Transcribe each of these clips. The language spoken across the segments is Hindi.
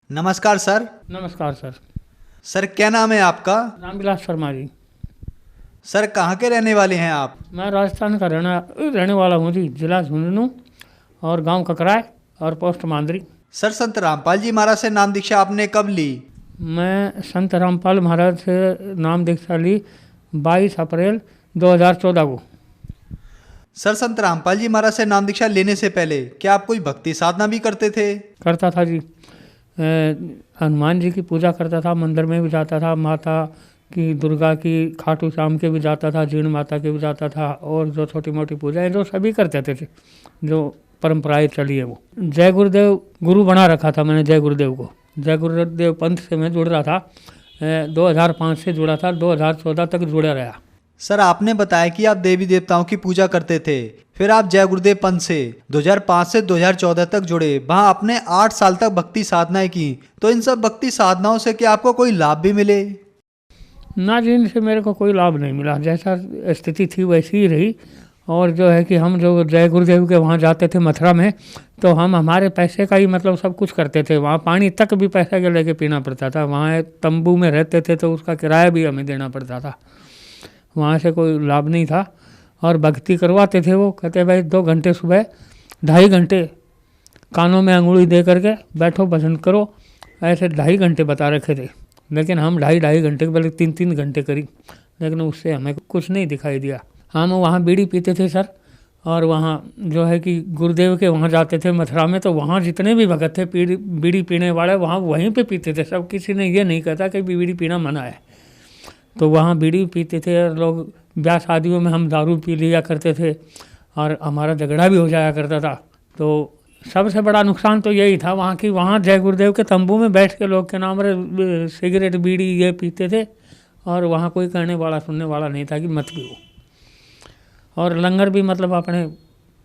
नमस्कार सर। नमस्कार सर। सर क्या नाम है आपका? रामविलास शर्मा जी। सर कहाँ के रहने वाले हैं आप? मैं राजस्थान का रहने वाला हूँ जी। जिला झुंझुनू और गांव ककराय और पोस्ट मांदरी। सर संत रामपाल जी महाराज से नाम दीक्षा आपने कब ली? मैं संत रामपाल महाराज से नाम दीक्षा ली 22 अप्रैल 2014 को। सर संत रामपाल जी महाराज से नाम दीक्षा लेने से पहले क्या आप कोई भक्ति साधना भी करते थे? करता था जी। हनुमान जी की पूजा करता था, मंदिर में भी जाता था, माता की, दुर्गा की, खाटू श्याम के भी जाता था, जीण माता के भी जाता था, और जो छोटी मोटी पूजाएं जो सभी करते थे जो परंपराएं चली है वो। जय गुरुदेव गुरु बना रखा था मैंने जय गुरुदेव को। जय गुरुदेव पंथ से मैं जुड़ रहा था। 2005 से जुड़ा था, 2014 तक जुड़ा रहा। सर आपने बताया कि आप देवी देवताओं की पूजा करते थे, फिर आप जय गुरुदेव पंथ से 2005 से 2014 तक जुड़े, वहाँ आपने 8 साल तक भक्ति साधनाएं की। तो इन सब भक्ति साधनाओं से क्या आपको कोई लाभ भी मिले? ना जी, इनसे मेरे को कोई लाभ नहीं मिला। जैसा स्थिति थी वैसी ही रही। और जो है कि हम जो जय गुरुदेव के वहाँ जाते थे मथुरा में, तो हम हमारे पैसे का ही मतलब सब कुछ करते थे। वहाँ पानी तक भी पैसे के लेके पीना पड़ता था। वहाँ तंबू में रहते थे तो उसका किराया भी हमें देना पड़ता था। वहाँ से कोई लाभ नहीं था। और भक्ति करवाते थे वो, कहते भाई 2 घंटे सुबह, 2.5 घंटे कानों में अंगुली दे करके बैठो भजन करो, ऐसे 2.5 घंटे बता रखे थे। लेकिन हम 2.5 घंटे के बल्कि 3-3 घंटे करी, लेकिन उससे हमें कुछ नहीं दिखाई दिया। हम वहाँ बीड़ी पीते थे सर। और वहाँ जो है कि गुरुदेव के वहाँ जाते थे मथुरा में, तो वहाँ जितने भी भगत थे बीड़ी पीने वाले वहाँ वहीं पे पीते थे सब। किसी ने ये नहीं कहता कि बीड़ी पीना मना है। तो वहाँ बीड़ी पीते थे और लोग ब्याह शादियों में हम दारू पी लिया करते थे और हमारा झगड़ा भी हो जाया करता था। तो सबसे बड़ा नुकसान तो यही था वहाँ की। वहाँ जय गुरुदेव के तंबू में बैठ के लोग के नाम रे सिगरेट बीड़ी ये पीते थे, और वहाँ कोई कहने वाला सुनने वाला नहीं था कि मत पियो। और लंगर भी मतलब अपने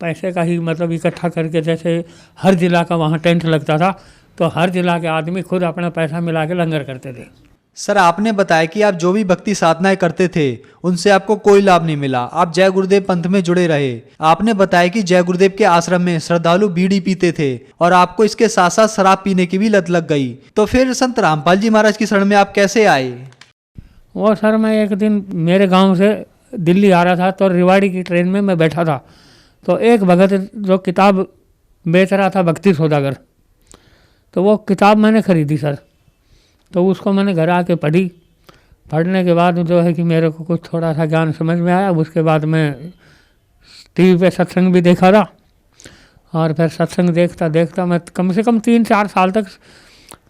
पैसे का ही मतलब इकट्ठा करके, जैसे हर जिला का वहाँ टेंट लगता था, तो हर जिला के आदमी खुद अपना पैसा मिला के लंगर करते थे। सर आपने बताया कि आप जो भी भक्ति साधनाएं करते थे उनसे आपको कोई लाभ नहीं मिला, आप जय गुरुदेव पंथ में जुड़े रहे। आपने बताया कि जय गुरुदेव के आश्रम में श्रद्धालु बीड़ी पीते थे और आपको इसके साथ साथ शराब पीने की भी लत लग गई। तो फिर संत रामपाल जी महाराज की शरण में आप कैसे आए? वो सर, मैं एक दिन मेरे गांव से दिल्ली आ रहा था, तो रेवाड़ी की ट्रेन में मैं बैठा था, तो एक भगत जो किताब बेच रहा था, भक्ति सौदागर, तो वो किताब मैंने खरीदी सर। तो उसको मैंने घर आके पढ़ी। पढ़ने के बाद जो है कि मेरे को कुछ थोड़ा सा ज्ञान समझ में आया। उसके बाद मैं टीवी पे सत्संग भी देखा था, और फिर सत्संग देखता देखता मैं कम से कम 3-4 साल तक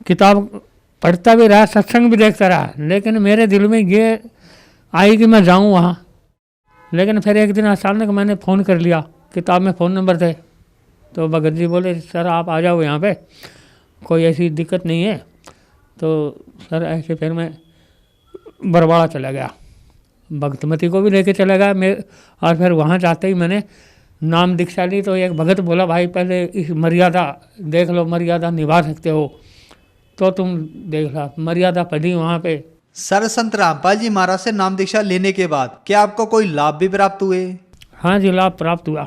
किताब पढ़ता भी रहा, सत्संग भी देखता रहा। लेकिन मेरे दिल में ये आई कि मैं जाऊँ वहाँ। लेकिन फिर एक दिन अचानक मैंने फ़ोन कर लिया, किताब में फ़ोन नंबर थे, तो भगत जी बोले सर आप आ जाओ यहाँ पे, कोई ऐसी दिक्कत नहीं है। तो सर ऐसे फिर मैं बरवाड़ा चला गया, भक्तमती को भी लेके चला गया मैं। और फिर वहाँ जाते ही मैंने नाम दीक्षा ली। तो एक भगत बोला भाई पहले इस मर्यादा देख लो, मर्यादा निभा सकते हो तो तुम देख लो। मर्यादा पढ़ी वहाँ पे। सर संत रामपाल जी महाराज से नाम दीक्षा लेने के बाद क्या आपको कोई लाभ भी प्राप्त हुए? हाँ जी, लाभ प्राप्त हुआ।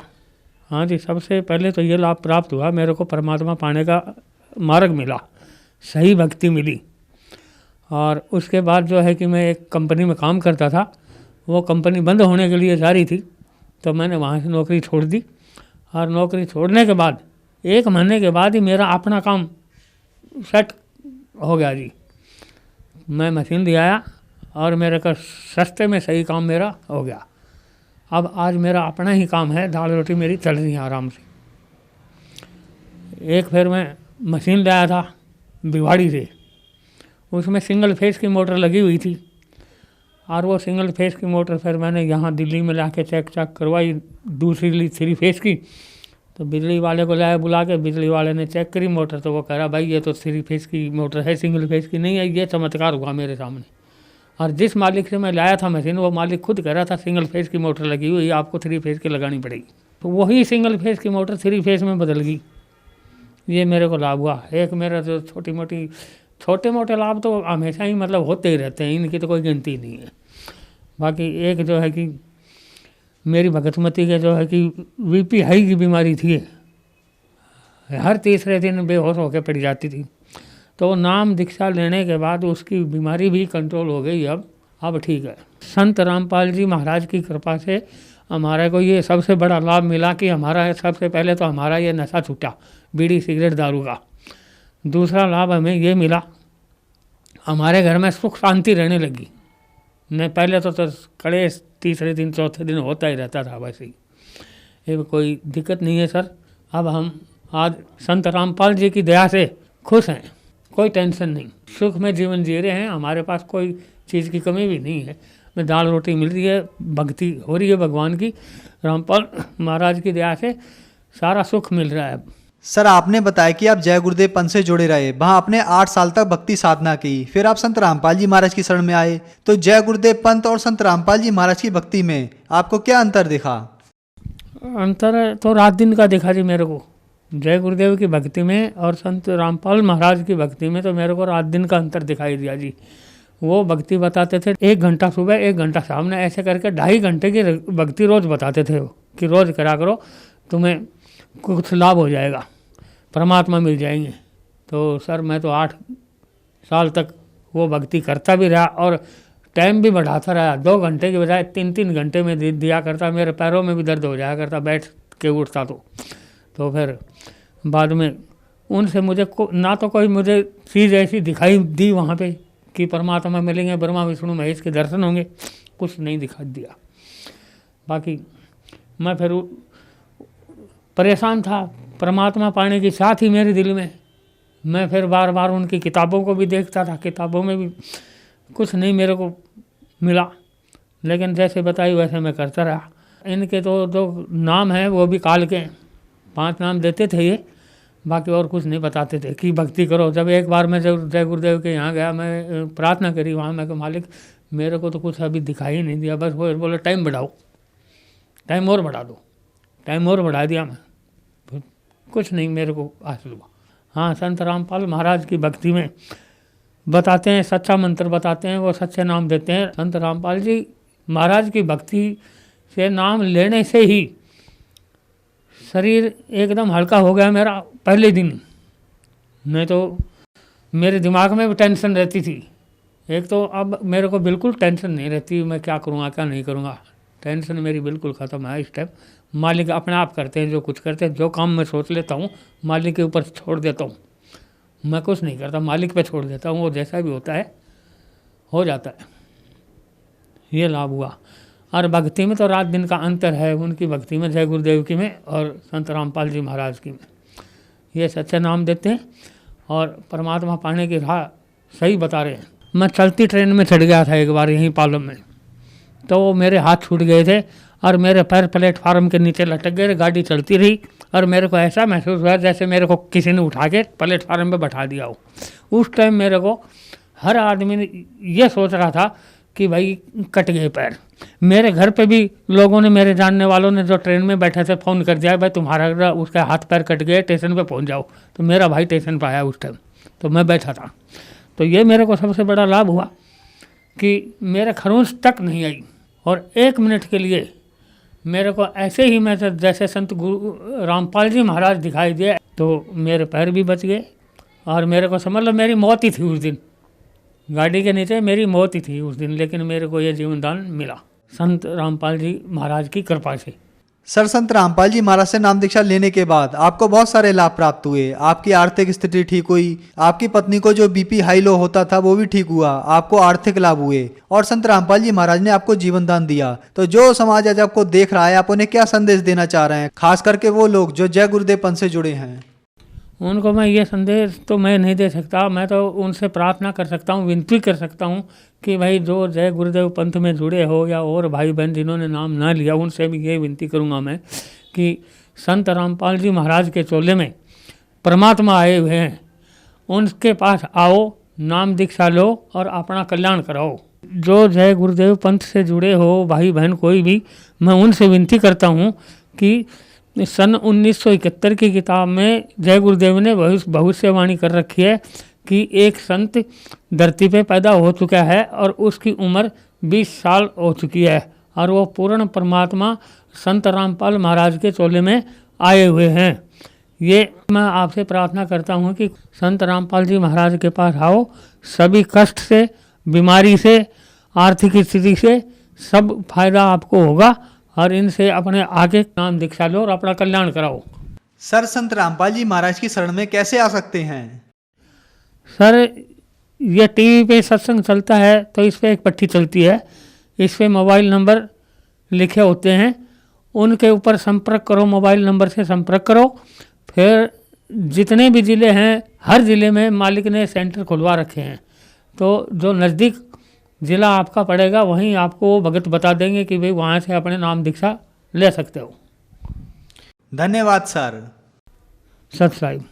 हाँ जी, सबसे पहले तो ये लाभ प्राप्त हुआ, मेरे को परमात्मा पाने का मार्ग मिला, सही भक्ति मिली। और उसके बाद जो है कि मैं एक कंपनी में काम करता था, वो कंपनी बंद होने के लिए जा रही थी, तो मैंने वहाँ से नौकरी छोड़ दी। और नौकरी छोड़ने के बाद 1 महीने के बाद ही मेरा अपना काम सेट हो गया जी। मैं मशीन ले आया और मेरे का सस्ते में सही काम मेरा हो गया। अब आज मेरा अपना ही काम है, दाल रोटी मेरी चल रही है आराम से। एक फिर मैं मशीन ले आया था भिवाड़ी से, उसमें सिंगल फेस की मोटर लगी हुई थी। और वो सिंगल फेस की मोटर फिर मैंने यहाँ दिल्ली में ला के चेक करवाई, दूसरी ली 3 फेस की। तो बिजली वाले को लाया बुला के, बिजली वाले ने चेक करी मोटर, तो वो कह रहा भाई ये तो 3 फेस की मोटर है, सिंगल फेस की नहीं है। ये चमत्कार हुआ मेरे सामने। और जिस मालिक से मैं लाया था मशीन, वो मालिक खुद कह रहा था सिंगल फेस की मोटर लगी हुई, आपको 3 फेस की लगानी पड़ेगी। तो वही सिंगल फेस की मोटर 3 फेस में बदल गई। ये मेरे को लाभ हुआ। एक मेरा जो छोटे मोटे लाभ तो हमेशा ही मतलब होते ही रहते हैं, इनकी तो कोई गिनती नहीं है। बाकी एक जो है कि मेरी भगतमती के जो है कि बीपी हाई की बीमारी थी, हर तीसरे दिन बेहोश होकर पड़ जाती थी। तो नाम दीक्षा लेने के बाद उसकी बीमारी भी कंट्रोल हो गई। अब ठीक है। संत रामपाल जी महाराज की कृपा से हमारे को ये सबसे बड़ा लाभ मिला कि हमारा सबसे पहले तो हमारा ये नशा छूटा, बीड़ी सिगरेट दारू का। दूसरा लाभ हमें ये मिला, हमारे घर में सुख शांति रहने लगी। नहीं पहले तो कड़े तीसरे दिन चौथे दिन होता ही रहता था वैसे ही, ये कोई दिक्कत नहीं है सर। अब हम आज संत रामपाल जी की दया से खुश हैं, कोई टेंशन नहीं, सुख में जीवन जी रहे हैं। हमारे पास कोई चीज़ की कमी भी नहीं है, में दाल रोटी मिल रही है, भक्ति हो रही है भगवान की, रामपाल महाराज की दया से सारा सुख मिल रहा है। सर आपने बताया कि आप जय गुरुदेव पंथ से जुड़े रहे, वहाँ आपने 8 साल तक भक्ति साधना की, फिर आप संत रामपाल जी महाराज की शरण में आए। तो जय गुरुदेव पंथ और संत रामपाल जी महाराज की भक्ति में आपको क्या अंतर दिखा? अंतर तो रात दिन का दिखा जी मेरे को। जय गुरुदेव की भक्ति में और संत रामपाल महाराज की भक्ति में तो मेरे को रात दिन का अंतर दिखाई दिया जी। वो भक्ति बताते थे 1 घंटा सुबह 1 घंटा सामने, ऐसे करके 2.5 घंटे की भक्ति रोज़ बताते थे वो, कि रोज़ करा करो तुम्हें कुछ लाभ हो जाएगा, परमात्मा मिल जाएंगे। तो सर मैं तो 8 साल तक वो भक्ति करता भी रहा और टाइम भी बढ़ाता रहा। 2 घंटे की बजाय 3-3 घंटे में दिया करता। मेरे पैरों में भी दर्द हो जाया करता बैठ के उठता तो फिर बाद में उनसे मुझे ना तो कोई मुझे चीज़ ऐसी दिखाई दी वहाँ पे कि परमात्मा मिलेंगे, ब्रह्मा विष्णु महेश के दर्शन होंगे, कुछ नहीं दिखा दिया। बाकी मैं फिर परेशान था, परमात्मा पाने की साथ ही मेरे दिल में। मैं फिर बार बार उनकी किताबों को भी देखता था, किताबों में भी कुछ नहीं मेरे को मिला, लेकिन जैसे बताई वैसे मैं करता रहा। इनके तो जो नाम है वो भी काल के 5 नाम देते थे ये, बाकी और कुछ नहीं बताते थे कि भक्ति करो। जब एक बार मैं जब जय गुरुदेव के यहाँ गया, मैं प्रार्थना करी वहाँ, मैं कहा मालिक मेरे को तो कुछ अभी दिखाई नहीं दिया, बस वो बोले टाइम बढ़ाओ, टाइम और बढ़ा दो, टाइम और बढ़ा दिया। मैं कुछ नहीं मेरे को हासिल हुआ। हाँ, संत रामपाल महाराज की भक्ति में बताते हैं, सच्चा मंत्र बताते हैं, वो सच्चे नाम देते हैं। संत रामपाल जी महाराज की भक्ति से नाम लेने से ही शरीर एकदम हल्का हो गया मेरा पहले दिन। नहीं तो मेरे दिमाग में भी टेंशन रहती थी। एक तो अब मेरे को बिल्कुल टेंशन नहीं रहती, मैं क्या करूँगा क्या नहीं करूँगा, टेंशन मेरी बिल्कुल ख़त्म है इस टाइम। मालिक अपने आप करते हैं जो कुछ करते हैं, जो काम मैं सोच लेता हूँ मालिक के ऊपर छोड़ देता हूँ। मैं कुछ नहीं करता, मालिक पे छोड़ देता हूँ, वो जैसा भी होता है हो जाता है। ये लाभ हुआ। और भक्ति में तो रात दिन का अंतर है, उनकी भक्ति में जय गुरुदेव की में और संत रामपाल जी महाराज की में। ये सच्चे नाम देते हैं और परमात्मा पाने की राह सही बता रहे हैं। मैं चलती ट्रेन में चढ़ गया था एक बार यहीं पालम में, तो मेरे हाथ छूट गए थे और मेरे पैर प्लेटफार्म के नीचे लटक गए। गाड़ी चलती रही और मेरे को ऐसा महसूस हुआ जैसे मेरे को किसी ने उठा के प्लेटफार्म पे बैठा दिया हो। उस टाइम मेरे को हर आदमी ने ये सोच रहा था कि भाई कट गए पैर। मेरे घर पे भी लोगों ने, मेरे जानने वालों ने जो ट्रेन में बैठे थे, फ़ोन कर दिया भाई तुम्हारा उसका हाथ पैर कट गए, स्टेशन पे पहुंच जाओ। तो मेरा भाई स्टेशन पर आया उस टाइम, तो मैं बैठा था। तो ये मेरे को सबसे बड़ा लाभ हुआ कि मेरे खरोंच तक नहीं आई और 1 मिनट के लिए मेरे को ऐसे ही मैं जैसे संत गुरु रामपाल जी महाराज दिखाई दिए, तो मेरे पैर भी बच गए और मेरे को समझ लो मेरी मौत ही थी उस दिन, गाड़ी के नीचे मेरी मौत ही थी उस दिन, लेकिन मेरे को ये जीवन दान मिला संत रामपाल जी महाराज की कृपा से। सर संत रामपाल जी महाराज से नाम दीक्षा लेने के बाद आपको बहुत सारे लाभ प्राप्त हुए। आपकी आर्थिक स्थिति ठीक हुई, आपकी पत्नी को जो बीपी हाई लो होता था वो भी ठीक हुआ, आपको आर्थिक लाभ हुए और संत रामपाल जी महाराज ने आपको जीवन दान दिया। तो जो समाज आज आपको देख रहा है, आप उन्हें क्या संदेश देना चाह रहे हैं, खास करके वो लोग जो जय गुरुदेव पंथ से जुड़े हैं? उनको मैं ये संदेश तो मैं नहीं दे सकता, मैं तो उनसे प्रार्थना कर सकता हूँ, विनती कर सकता हूँ कि भाई जो जय गुरुदेव पंथ में जुड़े हो या और भाई बहन जिन्होंने नाम ना लिया, उनसे भी ये विनती करूँगा मैं कि संत रामपाल जी महाराज के चोले में परमात्मा आए हुए हैं, उनके पास आओ, नाम दीक्षा लो और अपना कल्याण कराओ। जो जय गुरुदेव पंथ से जुड़े हो भाई बहन कोई भी, मैं उनसे विनती करता हूँ कि सन 1971 की किताब में जय गुरुदेव ने भविष्यवाणी कर रखी है कि एक संत धरती पे पैदा हो चुका है और उसकी उम्र 20 साल हो चुकी है और वो पूर्ण परमात्मा संत रामपाल महाराज के चोले में आए हुए हैं। ये मैं आपसे प्रार्थना करता हूँ कि संत रामपाल जी महाराज के पास आओ, सभी कष्ट से, बीमारी से, आर्थिक स्थिति से सब फायदा आपको होगा और इनसे अपने आगे नाम दीक्षा लो और अपना कल्याण कराओ। सर, संत रामपाल जी महाराज की शरण में कैसे आ सकते हैं? सर, ये टीवी पे सत्संग चलता है तो इस पे एक पट्टी चलती है, इस पे मोबाइल नंबर लिखे होते हैं, उनके ऊपर संपर्क करो, मोबाइल नंबर से संपर्क करो। फिर जितने भी ज़िले हैं, हर ज़िले में मालिक ने सेंटर खुलवा रखे हैं, तो जो नज़दीक ज़िला आपका पड़ेगा वहीं आपको वो भगत बता देंगे कि भाई वहाँ से अपने नाम दीक्षा ले सकते हो। धन्यवाद सर। सत साहिब।